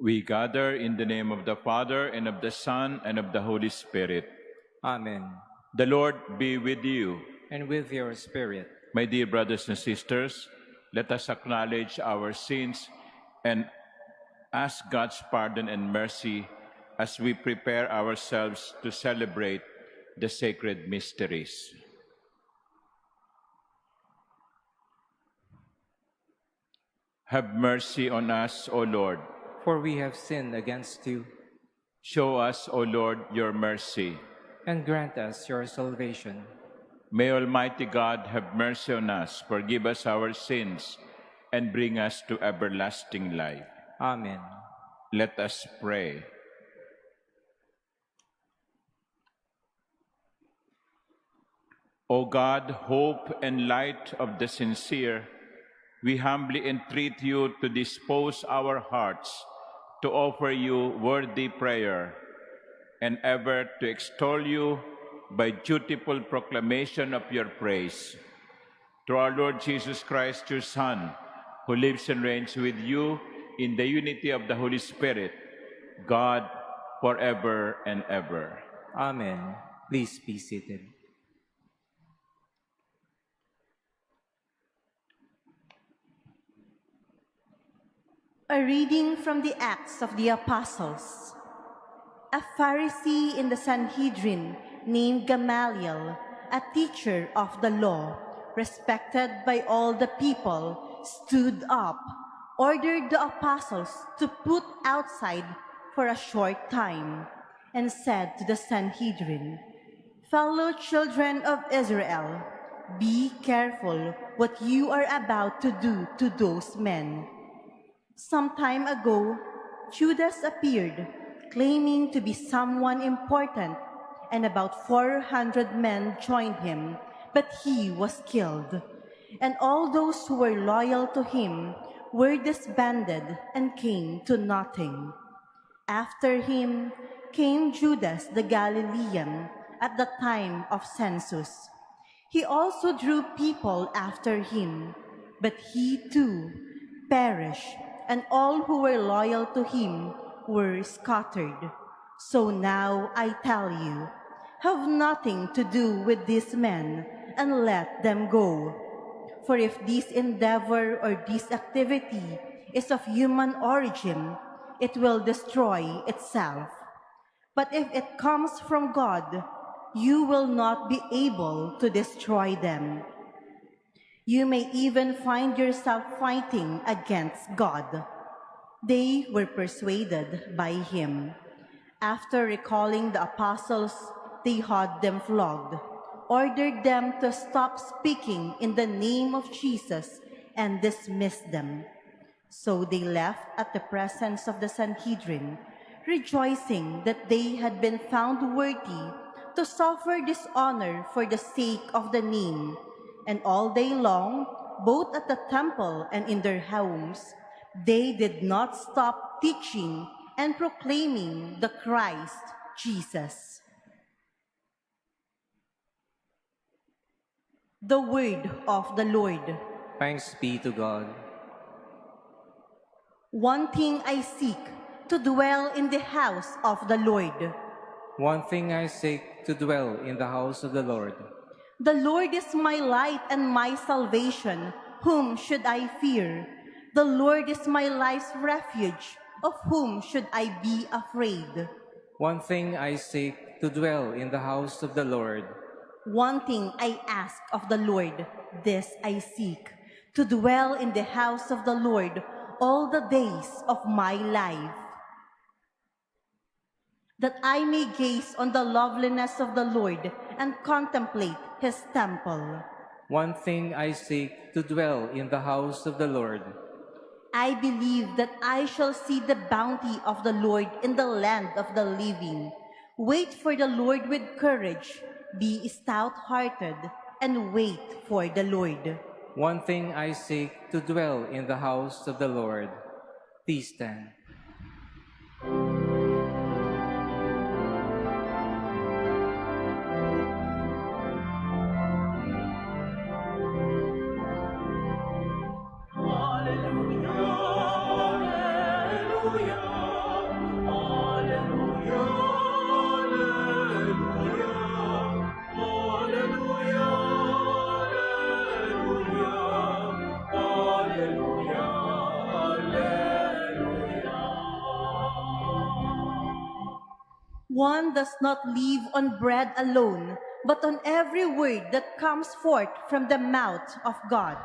We gather in the name of the Father, and of the Son, and of the Holy Spirit. Amen. The Lord be with you. And with your spirit. My dear brothers and sisters, let us acknowledge our sins and ask God's pardon and mercy as we prepare ourselves to celebrate the sacred mysteries. Have mercy on us, O Lord. For we have sinned against you. Show us, O Lord, your mercy. And grant us your salvation. May Almighty God have mercy on us, forgive us our sins, and bring us to everlasting life. Amen. Let us pray. O God, hope and light of the sincere, we humbly entreat you to dispose our hearts to offer you worthy prayer, and ever to extol you by dutiful proclamation of your praise. Through our Lord Jesus Christ, your Son, who lives and reigns with you in the unity of the Holy Spirit, God, forever and ever. Amen. Please be seated. A reading from the Acts of the Apostles. A Pharisee in the Sanhedrin named Gamaliel, a teacher of the law, respected by all the people, stood up, ordered the apostles to put outside for a short time, and said to the Sanhedrin, "Fellow children of Israel, be careful what you are about to do to those men. Some time ago, Judas appeared, claiming to be someone important, and about 400 men joined him, but he was killed. And all those who were loyal to him were disbanded and came to nothing. After him came Judas the Galilean at the time of census. He also drew people after him, but he too perished, and all who were loyal to him were scattered. So now I tell you, have nothing to do with these men and let them go. For if this endeavor or this activity is of human origin, it will destroy itself. But if it comes from God, you will not be able to destroy them. You may even find yourself fighting against God." They were persuaded by him. After recalling the apostles, they had them flogged, ordered them to stop speaking in the name of Jesus, and dismissed them. So they left at the presence of the Sanhedrin, rejoicing that they had been found worthy to suffer dishonor for the sake of the name. And all day long, both at the temple and in their homes, they did not stop teaching and proclaiming the Christ Jesus. The word of the Lord. Thanks be to God. One thing I seek, to dwell in the house of the Lord. One thing I seek, to dwell in the house of the Lord. The Lord is my light and my salvation. Whom should I fear? The Lord is my life's refuge. Of whom should I be afraid? One thing I seek, to dwell in the house of the Lord. One thing I ask of the Lord, this I seek, to dwell in the house of the Lord all the days of my life. that I may gaze on the loveliness of the Lord and contemplate his temple. One thing I seek, to dwell in the house of the Lord. I believe that I shall see the bounty of the Lord in the land of the living. Wait for the Lord with courage. Be stout-hearted and wait for the Lord. One thing I seek, to dwell in the house of the Lord. Please stand. One does not live on bread alone, but on every word that comes forth from the mouth of God.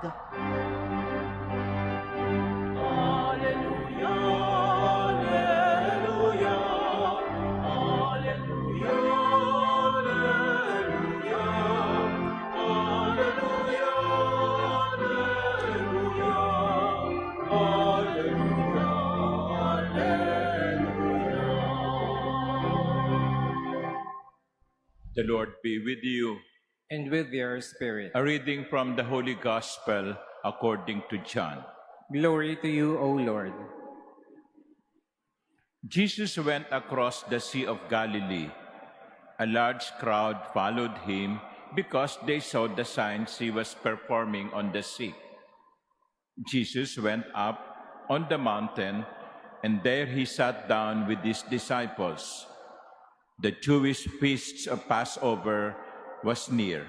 The Lord be with you. And with your spirit. A reading from the Holy Gospel according to John. Glory to you, O Lord. Jesus went across the Sea of Galilee. A large crowd followed him because they saw the signs he was performing on the sea. Jesus went up on the mountain, and there he sat down with his disciples. The Jewish feast of Passover was near.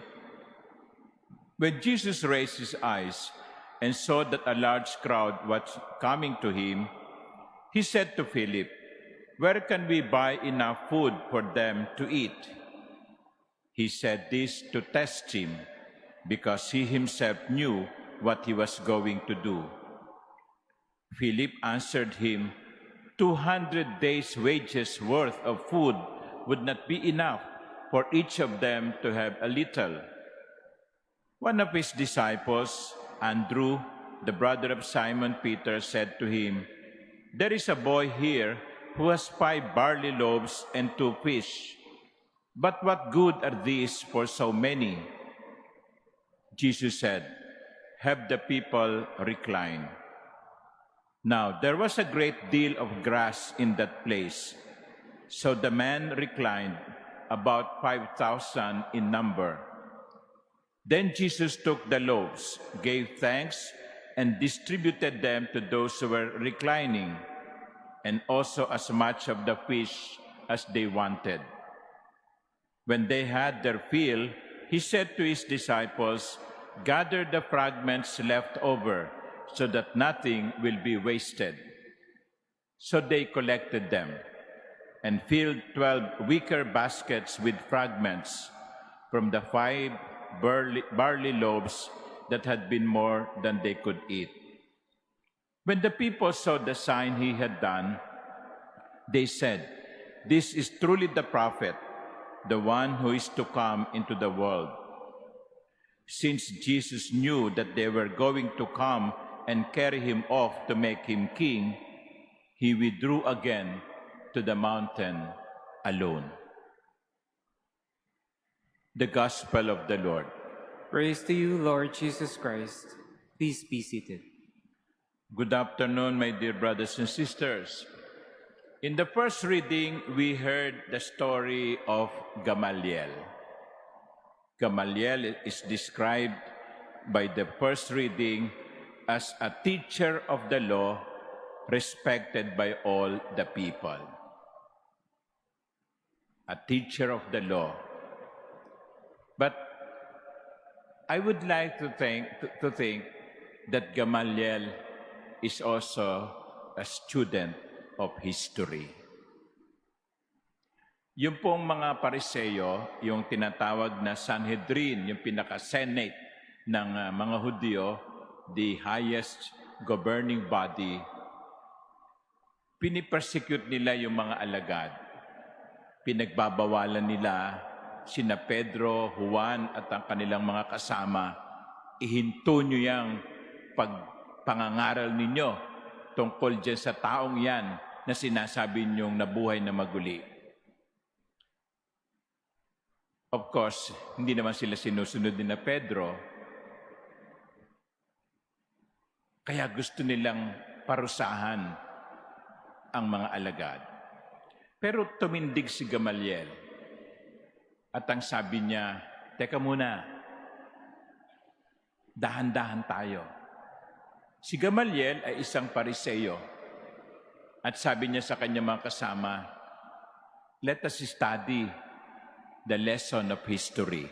When Jesus raised his eyes and saw that a large crowd was coming to him, he said to Philip, "Where can we buy enough food for them to eat?" He said this to test him, because he himself knew what he was going to do. Philip answered him, 200 days' wages worth of food would not be enough for each of them to have a little. One of his disciples, Andrew, the brother of Simon Peter, said to him, "There is a boy here who has 5 barley loaves and 2 fish. But what good are these for so many?" Jesus said, "Have the people recline." Now there was a great deal of grass in that place, so the men reclined, about 5,000 in number. Then Jesus took the loaves, gave thanks, and distributed them to those who were reclining, and also as much of the fish as they wanted. When they had their fill, he said to his disciples, "Gather the fragments left over, so that nothing will be wasted." So they collected them and filled 12 wicker baskets with fragments from the 5 barley loaves that had been more than they could eat. When the people saw the sign he had done, they said, "This is truly the prophet, the one who is to come into the world." Since Jesus knew that they were going to come and carry him off to make him king, he withdrew again to the mountain alone. The Gospel of the Lord. Praise to you, Lord Jesus Christ. Please be seated. Good afternoon, my dear brothers and sisters. In the first reading, we heard the story of Gamaliel. Gamaliel is described by the first reading as a teacher of the law, respected by all the people. A teacher of the law. But I would like to think that Gamaliel is also a student of history. Yung pong mga Pariseo, yung tinatawag na Sanhedrin, yung pinaka-senate ng mga Hudyo, the highest governing body, pinipersecute nila yung mga alagad. pinagbabawalan nila sina Pedro, Juan at ang kanilang mga kasama, ihinto nyo yung pagpangangaral ninyo tungkol dyan sa taong yan na sinasabi nyong nabuhay na maguli. Of course, hindi naman sila sinusunod ni na Pedro. Kaya gusto nilang parusahan ang mga alagad. Pero tumindig si Gamaliel. At ang sabi niya, teka muna, dahan-dahan tayo. Si Gamaliel ay isang Pariseo. At sabi niya sa kanyang mga kasama, let us study the lesson of history.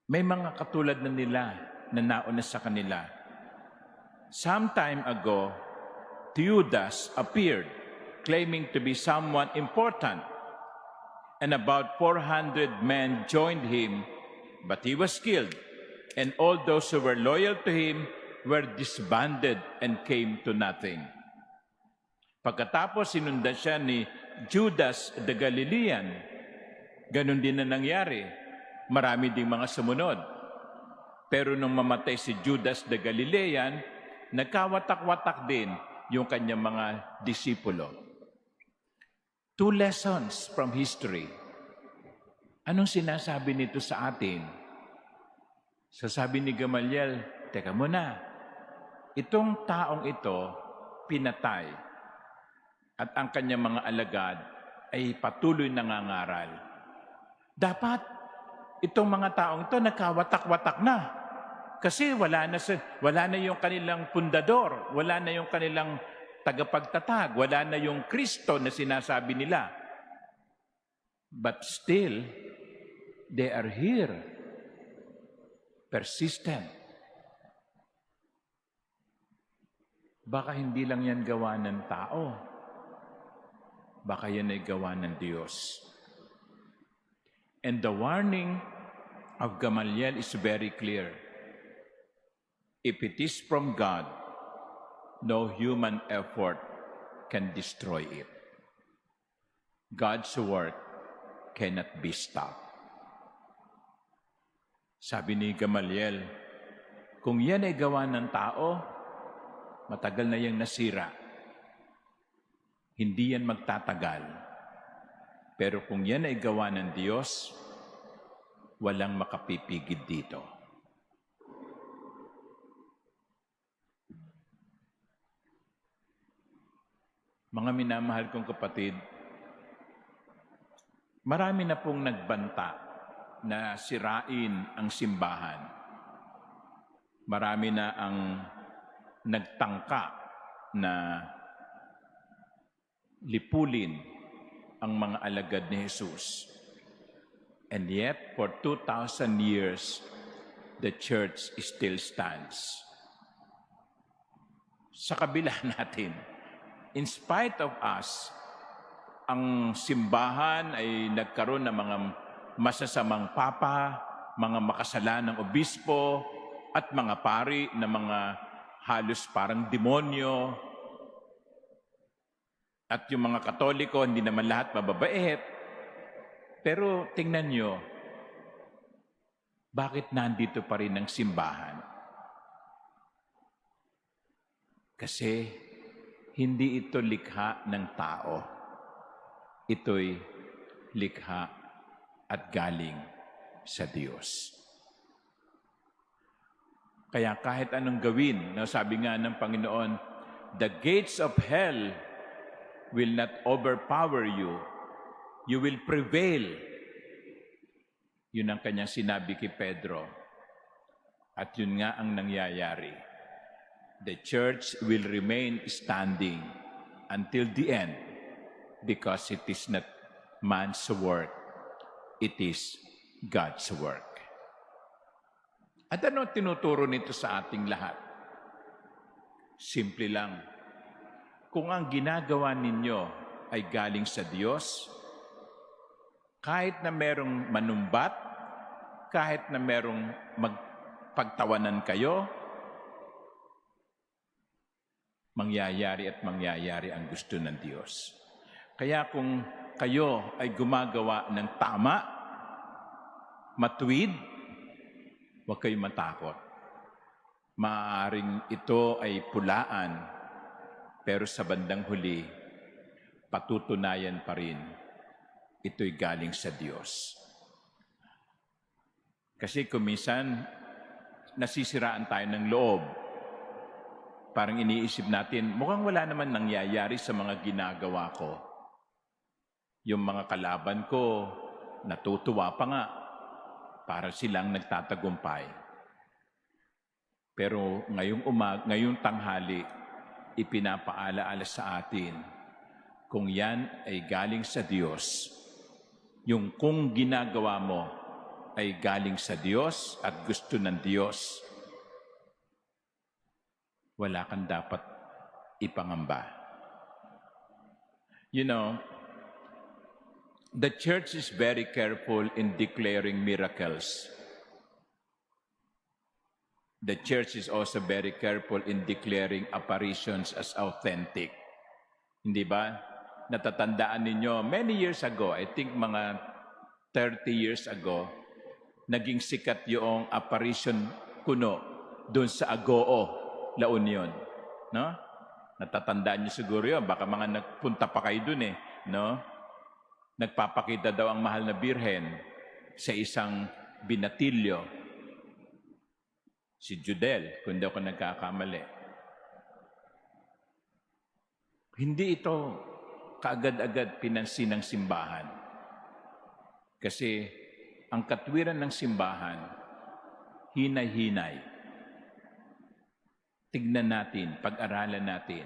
May mga katulad na nila na nauna sa kanila. Some time ago, Theudas appeared, claiming to be someone important, and about 400 men joined him, but he was killed, and all those who were loyal to him were disbanded and came to nothing. Pagkatapos sinundan siya ni Judas the Galilean, ganun din na nangyari. Marami ding mga sumunod. Pero nung mamatay si Judas the Galilean, nagkawatak-watak din yung kanyang mga disipulo. 2 lessons from history. Anong sinasabi nito sa atin? Sasabi ni Gamaliel, teka muna, itong taong ito pinatay at ang kanyang mga alagad ay patuloy nangangaral. Dapat itong mga taong ito nagkawatak-watak na. Kasi wala na yung kanilang pundador, wala na yung kanilang tagapagtatag, wala na yung Kristo na sinasabi nila. But still, they are here, persistent. Baka hindi lang yan gawa ng tao. Baka yan ay gawa ng Diyos. And the warning of Gamaliel is very clear. If it is from God, no human effort can destroy it. God's work cannot be stopped. Sabi ni Gamaliel, kung yan ay gawa ng tao, matagal na yang nasira. Hindi yan magtatagal. Pero kung yan ay gawa ng Diyos, walang makapipigil dito. Mga minamahal kong kapatid, marami na pong nagbanta na sirain ang simbahan. Marami na ang nagtangka na lipulin ang mga alagad ni Jesus. And yet, for 2,000 years, the church still stands. Sa kabila natin, in spite of us, ang simbahan ay nagkaroon ng mga masasamang papa, mga makasalanang obispo, at mga pari na mga halos parang demonyo. At yung mga Katoliko, hindi naman lahat mababait. Pero tingnan nyo, bakit nandito pa rin ang simbahan? Kasi hindi ito likha ng tao. Ito'y likha at galing sa Diyos. Kaya kahit anong gawin, sabi nga ng Panginoon, the gates of hell will not overpower you. You will prevail. Yun ang kanyang sinabi kay Pedro. At yun nga ang nangyayari. The church will remain standing until the end because it is not man's work, it is God's work. At ano tinuturo nito sa ating lahat? Simple lang. Kung ang ginagawa ninyo ay galing sa Diyos, kahit na merong manumbat, kahit na merong magpagtawanan kayo, mangyayari at mangyayari ang gusto ng Diyos. Kaya kung kayo ay gumagawa ng tama, matuwid, huwag kayong matakot. Maaaring ito ay pulaan, pero sa bandang huli, patutunayan pa rin ito'y galing sa Diyos. Kasi kung minsan, nasisiraan tayo ng loob. Parang iniisip natin, mukhang wala naman nangyayari sa mga ginagawa ko. Yung mga kalaban ko, natutuwa pa nga, para silang nagtatagumpay. Pero ngayong tanghali, ipinapaalaala sa atin, kung yan ay galing sa Diyos, yung kung ginagawa mo ay galing sa Diyos at gusto ng Diyos, wala kang dapat ipangamba. You know, the church is very careful in declaring miracles. The church is also very careful in declaring apparitions as authentic. Hindi ba? Natatandaan ninyo, many years ago, I think mga 30 years ago, naging sikat yung apparition kuno doon sa Agoo, La Union. No? Natatandaan niyo siguro yun. Baka mga nagpunta pa kayo doon eh. No? Nagpapakita daw ang mahal na birhen sa isang binatilyo. Si Judel, kung hindi ako nagkakamali. Hindi ito kaagad-agad pinansin ng simbahan. Kasi ang katwiran ng simbahan, hinay-hinay. Tignan natin, pag-aralan natin.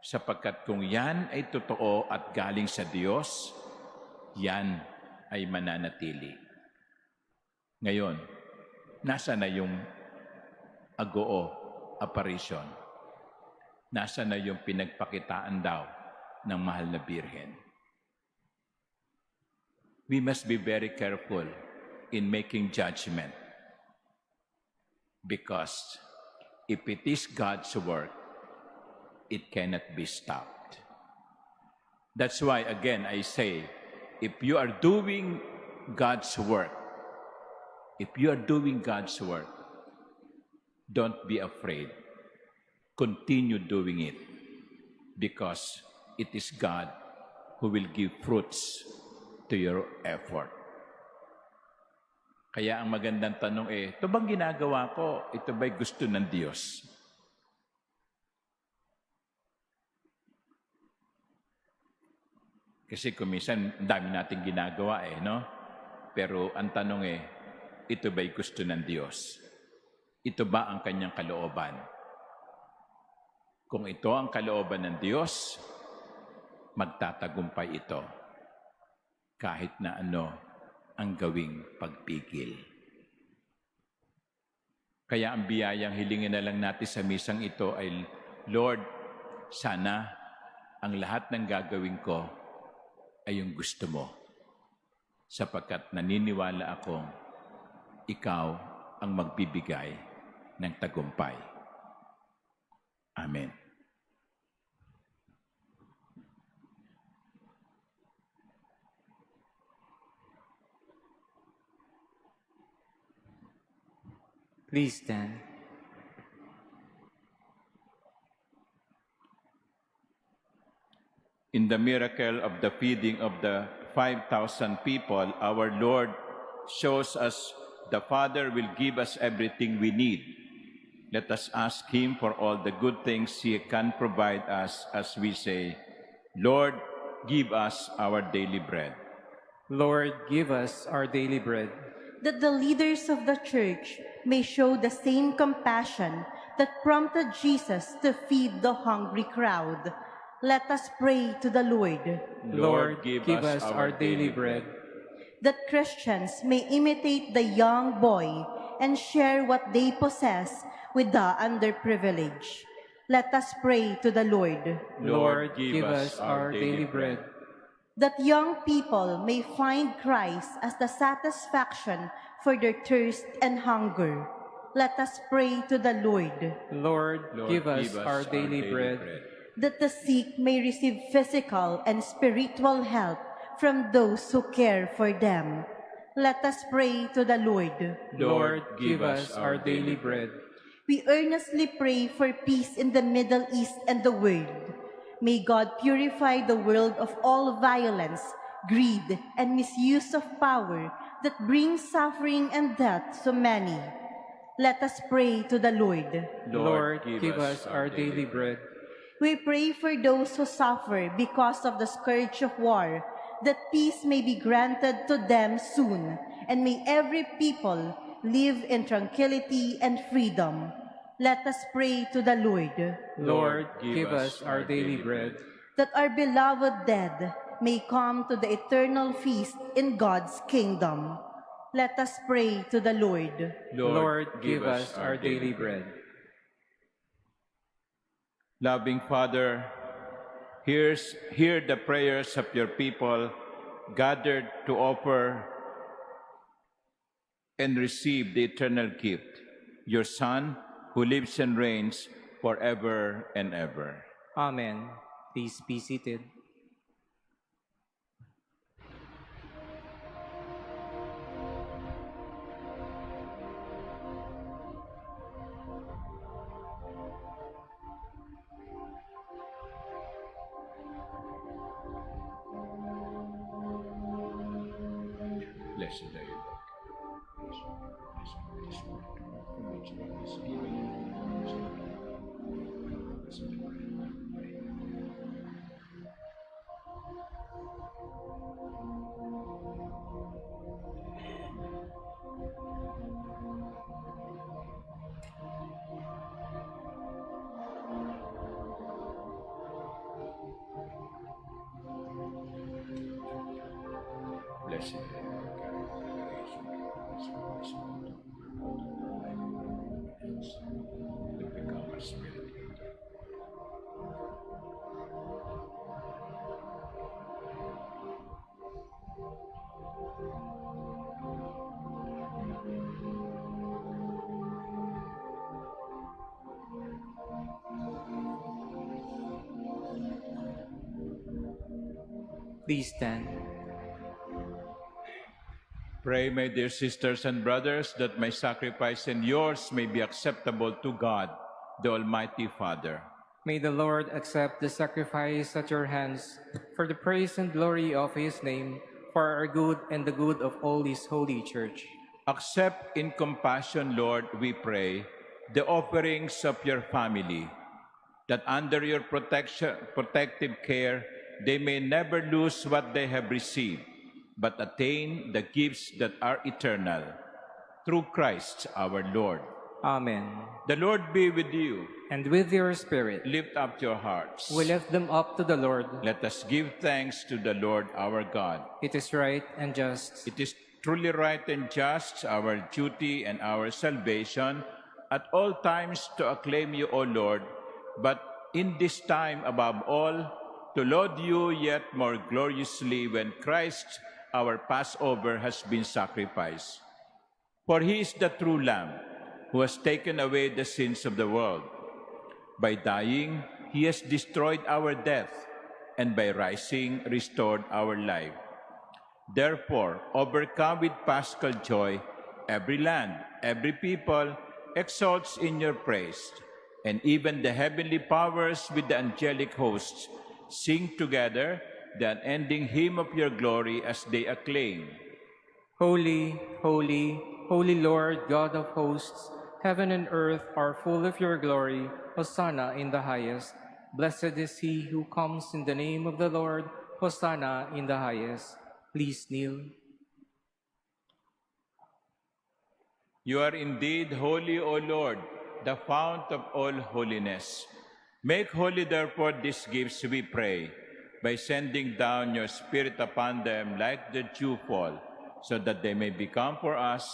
Sapagkat kung yan ay totoo at galing sa Diyos, yan ay mananatili. Ngayon, nasa na yung Agoo apparition? Nasa na yung pinagpakitaan daw ng mahal na birhen? We must be very careful in making judgment. Because if it is God's work, it cannot be stopped. That's why, again, I say, if you are doing God's work, don't be afraid. Continue doing it because it is God who will give fruits to your effort. Kaya ang magandang tanong ito bang ginagawa ko? Ito ba'y gusto ng Diyos? Kasi kung minsan, dami nating ginagawa no? Pero ang tanong ito ba'y gusto ng Diyos? Ito ba ang kanyang kalooban? Kung ito ang kalooban ng Diyos, magtatagumpay ito. Kahit na ano ang gawing pagpigil. Kaya ang biyayang hilingin na lang natin sa misang ito ay, Lord, sana ang lahat ng gagawin ko ay yung gusto mo. Sapagkat naniniwala akong ikaw ang magbibigay ng tagumpay. Amen. Please stand. In the miracle of the feeding of the 5,000 people, our Lord shows us the Father will give us everything we need. Let us ask Him for all the good things He can provide us as we say, Lord, give us our daily bread. Lord, give us our daily bread. That the leaders of the church may show the same compassion that prompted Jesus to feed the hungry crowd. Let us pray to the Lord. Lord, give us our daily bread. That Christians may imitate the young boy and share what they possess with the underprivileged. Let us pray to the Lord. Lord, give us our daily bread. That young people may find Christ as the satisfaction for their thirst and hunger. Let us pray to the Lord. Lord, give us our daily bread. that the sick may receive physical and spiritual help from those who care for them. Let us pray to the Lord. Lord, give us our daily bread. We earnestly pray for peace in the Middle East and the world. May God purify the world of all violence, greed, and misuse of power that brings suffering and death to many. Let us pray to the Lord. Lord, give us our daily bread. We pray for those who suffer because of the scourge of war, that peace may be granted to them soon, and may every people live in tranquility and freedom. Let us pray to the Lord. Lord, give us our daily bread. That our beloved dead may come to the eternal feast in God's kingdom. Let us pray to the Lord. Lord, give us our daily bread. Loving Father, hear the prayers of your people gathered to offer and receive the eternal gift, your Son, who lives and reigns forever and ever. Amen. Please be seated. Blessed are you, Lord. From which one is given. Blessed are you, to become a spirit. Please stand. Pray, my dear sisters and brothers, that my sacrifice and yours may be acceptable to God, the Almighty Father. May the Lord accept the sacrifice at your hands for the praise and glory of his name, for our good and the good of all his holy church. Accept in compassion, Lord, we pray, the offerings of your family, that under your protective care, they may never lose what they have received, but attain the gifts that are eternal. Through Christ our Lord. Amen. The Lord be with you. And with your spirit, Lift up your hearts. we lift them up to the Lord. Let us give thanks to the Lord our God. It is right and just. It is truly right and just, our duty and our salvation, at all times to acclaim you, O Lord, but in this time above all, to laud you yet more gloriously when Christ, our Passover, has been sacrificed. For he is the true Lamb, who has taken away the sins of the world. By dying, he has destroyed our death, and by rising, restored our life. Therefore, overcome with paschal joy, every land, every people exalts in your praise, and even the heavenly powers with the angelic hosts sing together the unending hymn of your glory as they acclaim. Holy, holy, holy Lord, God of hosts, heaven and earth are full of your glory. Hosanna in the highest. Blessed is he who comes in the name of the Lord. Hosanna in the highest. Please kneel. You are indeed holy, O Lord, the fount of all holiness. Make holy, therefore, these gifts, we pray, by sending down your Spirit upon them like the dewfall, so that they may become for us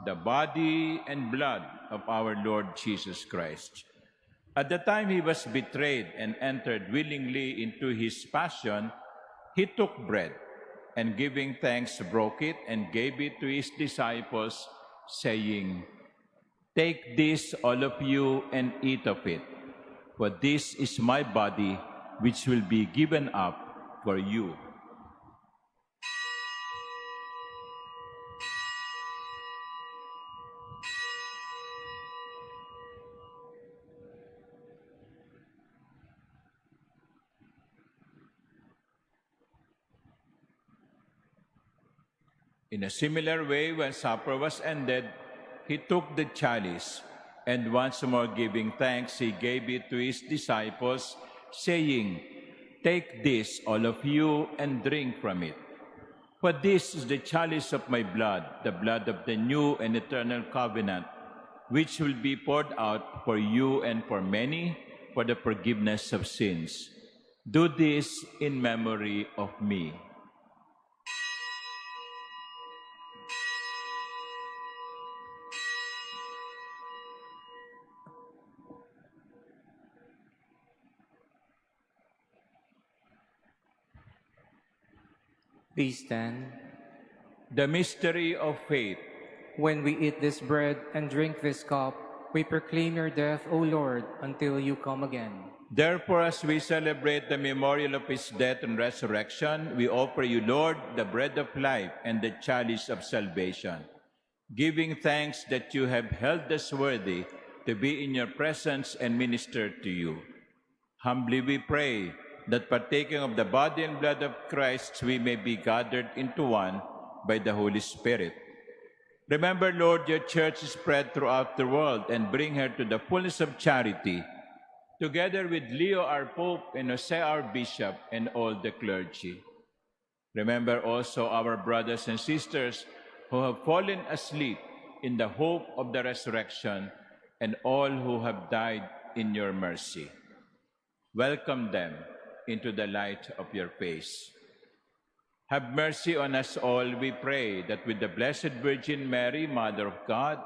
the body and blood of our Lord Jesus Christ. At the time he was betrayed and entered willingly into his passion, he took bread, and giving thanks, broke it and gave it to his disciples, saying, "Take this, all of you, and eat of it. For this is my body, which will be given up for you. In a similar way, when supper was ended, he took the chalice, and once more giving thanks, he gave it to his disciples, saying, "Take this, all of you, and drink from it. For this is the chalice of my blood, the blood of the new and eternal covenant, which will be poured out for you and for many for the forgiveness of sins. Do this in memory of me." Please stand. The mystery of faith. When we eat this bread and drink this cup, we proclaim your death, O Lord, until you come again. Therefore, as we celebrate the memorial of his death and resurrection, we offer you, Lord, the bread of life and the chalice of salvation, giving thanks that you have held us worthy to be in your presence and minister to you. Humbly we pray that partaking of the body and blood of Christ, we may be gathered into one by the Holy Spirit. Remember, Lord, your church is spread throughout the world, and bring her to the fullness of charity, together with Leo our Pope and Jose our Bishop and all the clergy. Remember also our brothers and sisters who have fallen asleep in the hope of the resurrection, and all who have died in your mercy. Welcome them into the light of your face. Have mercy on us all, we pray, that with the Blessed Virgin Mary, Mother of God,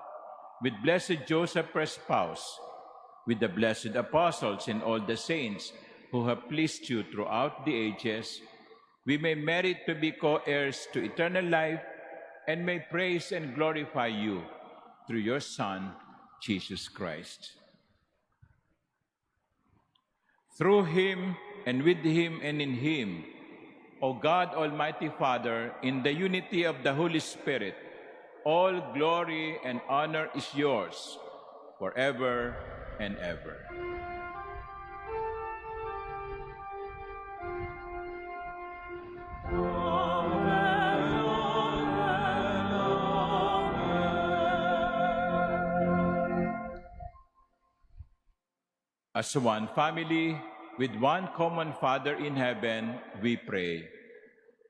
with Blessed Joseph, her spouse, with the blessed apostles and all the saints who have pleased you throughout the ages, we may merit to be co-heirs to eternal life and may praise and glorify you through your Son, Jesus Christ. Through him, and with him, and in him, O God, Almighty Father, in the unity of the Holy Spirit, all glory and honor is yours forever and ever. As one family, with one common Father in heaven, we pray.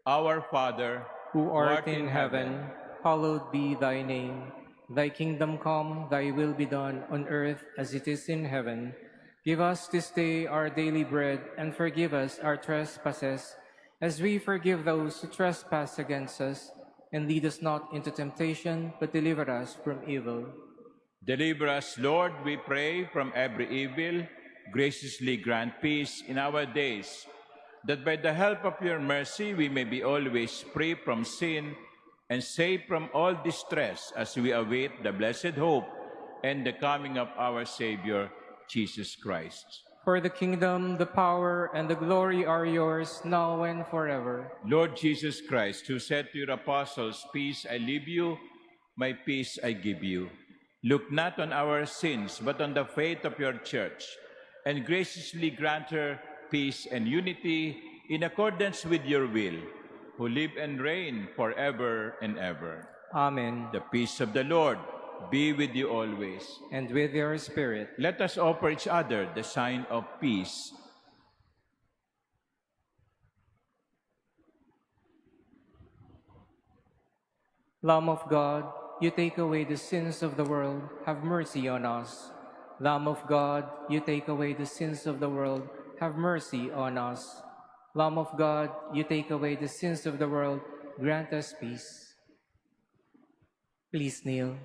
Our Father, Who art in heaven, hallowed be thy name. Thy kingdom come, thy will be done on earth as it is in heaven. Give us this day our daily bread, and forgive us our trespasses, as we forgive those who trespass against us. And lead us not into temptation, but deliver us from evil. Deliver us, Lord, we pray, from every evil. Graciously grant peace in our days, that by the help of your mercy we may be always free from sin and safe from all distress, as we await the blessed hope and the coming of our Savior, Jesus Christ. For the kingdom, the power, and the glory are yours, now and forever. Lord Jesus Christ, who said to your apostles, "Peace I leave you, my peace I give you," look not on our sins, but on the faith of your church, and graciously grant her peace and unity in accordance with your will, who live and reign forever and ever. Amen. The peace of the Lord be with you always. And with your spirit. Let us offer each other the sign of peace. Lamb of God, you take away the sins of the world, have mercy on us. Lamb of God, you take away the sins of the world, have mercy on us. Lamb of God, you take away the sins of the world, grant us peace. Please kneel.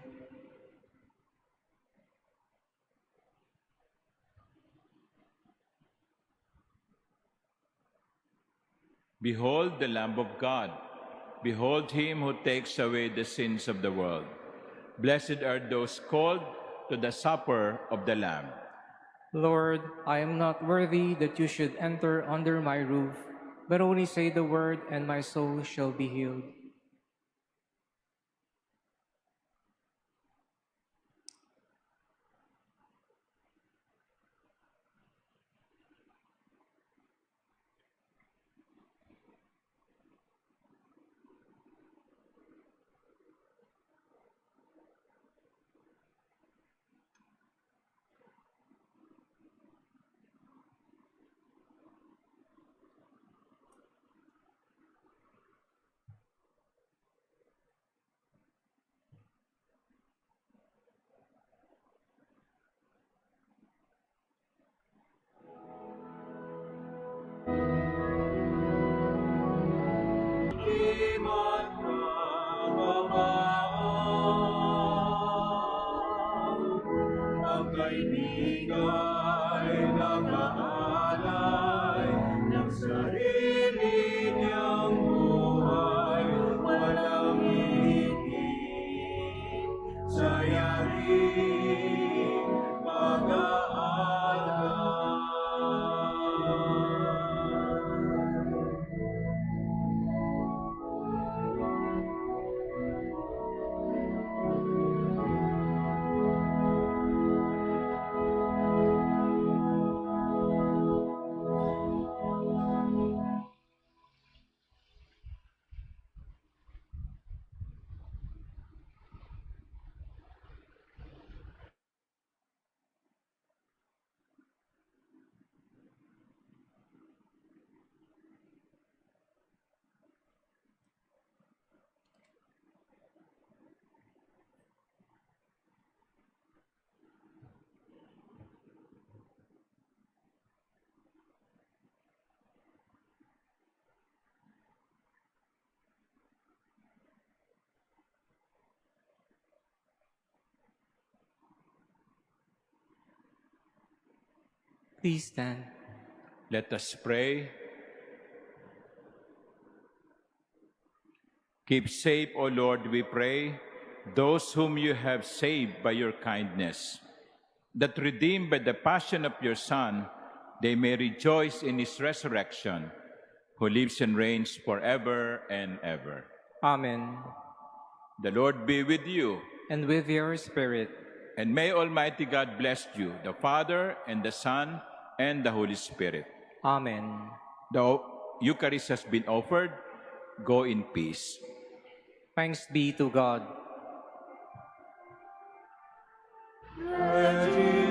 Behold the Lamb of God. Behold him who takes away the sins of the world. Blessed are those called to the supper of the Lamb. Lord, I am not worthy that you should enter under my roof, but only say the word, and my soul shall be healed. Ang kaibigay nakaalay ng sarili niyang buhay, walang hihigit sa yaring Please stand. Let us pray. Keep safe, O Lord, we pray, those whom you have saved by your kindness, that redeemed by the passion of your Son, they may rejoice in his resurrection, who lives and reigns forever and ever. Amen. The Lord be with you, And with your spirit. and may Almighty God bless you, the Father, and the Son, and the Holy Spirit. Amen. The Eucharist has been offered. Go in peace. Thanks be to God. Ready.